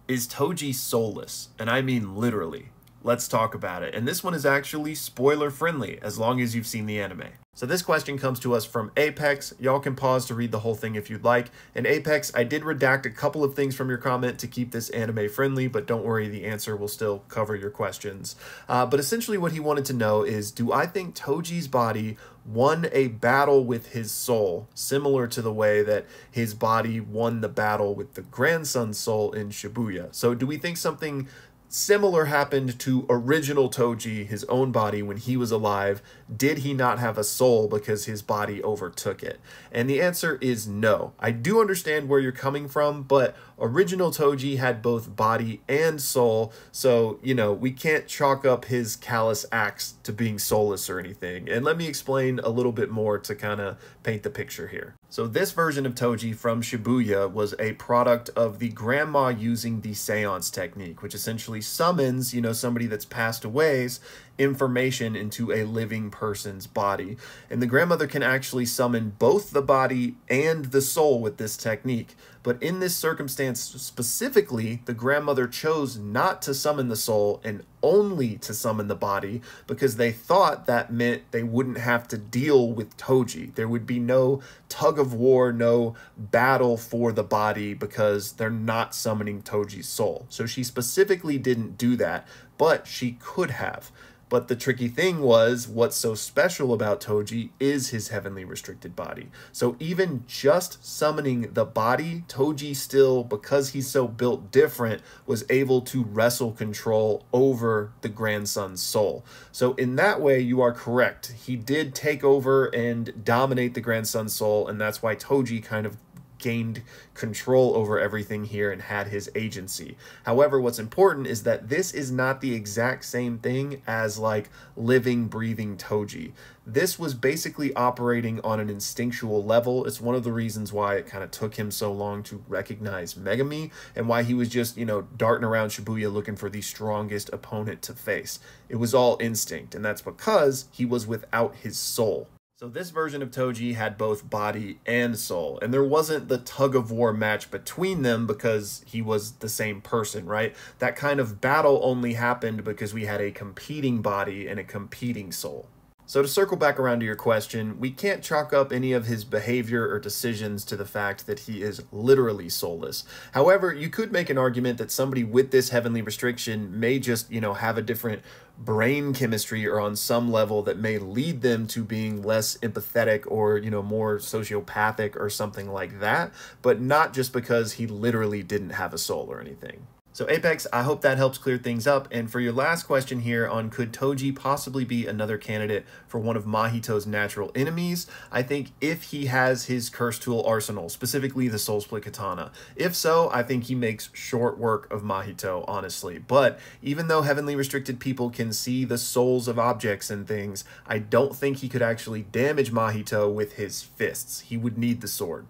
Is Toji soulless? And I mean literally. Let's talk about it. And this one is actually spoiler friendly, as long as you've seen the anime. So this question comes to us from Apex. Y'all can pause to read the whole thing if you'd like. And Apex, I did redact a couple of things from your comment to keep this anime friendly, but don't worry, the answer will still cover your questions. But essentially what he wanted to know is, do I think Toji's body won a battle with his soul, similar to the way that his body won the battle with the grandson's soul in Shibuya? So do we think something similar happened to original Toji, his own body, when he was alive? Did he not have a soul because his body overtook it? And the answer is no. I do understand where you're coming from, but original Toji had both body and soul, so, you know, we can't chalk up his callous acts to being soulless or anything. And let me explain a little bit more to kind of paint the picture here. So this version of Toji from Shibuya was a product of the grandma using the seance technique, which essentially summons, you know, somebody that's passed away's information into a living person's body. And the grandmother can actually summon both the body and the soul with this technique. But in this circumstance specifically, the grandmother chose not to summon the soul and only to summon the body because they thought that meant they wouldn't have to deal with Toji. There would be no tug of war, no battle for the body because they're not summoning Toji's soul. So she specifically didn't do that, but she could have. But the tricky thing was, what's so special about Toji is his heavenly restricted body. So even just summoning the body, Toji still, because he's so built different, was able to wrestle control over the grandson's soul. So in that way, you are correct. He did take over and dominate the grandson's soul, and that's why Toji kind of gained control over everything here and had his agency. However, what's important is that this is not the exact same thing as like living, breathing Toji. This was basically operating on an instinctual level. It's one of the reasons why it kind of took him so long to recognize Megami and why he was just, you know, darting around Shibuya looking for the strongest opponent to face. It was all instinct, and that's because he was without his soul. So this version of Toji had both body and soul, and there wasn't the tug-of-war match between them because he was the same person, right? That kind of battle only happened because we had a competing body and a competing soul. So to circle back around to your question, we can't chalk up any of his behavior or decisions to the fact that he is literally soulless. However, you could make an argument that somebody with this heavenly restriction may just, you know, have a different brain chemistry or on some level that may lead them to being less empathetic or, you know, more sociopathic or something like that, but not just because he literally didn't have a soul or anything. So Apex, I hope that helps clear things up. And for your last question here on could Toji possibly be another candidate for one of Mahito's natural enemies, I think if he has his curse tool arsenal, specifically the Soul Split Katana. If so, I think he makes short work of Mahito, honestly. But even though heavenly restricted people can see the souls of objects and things, I don't think he could actually damage Mahito with his fists. He would need the sword.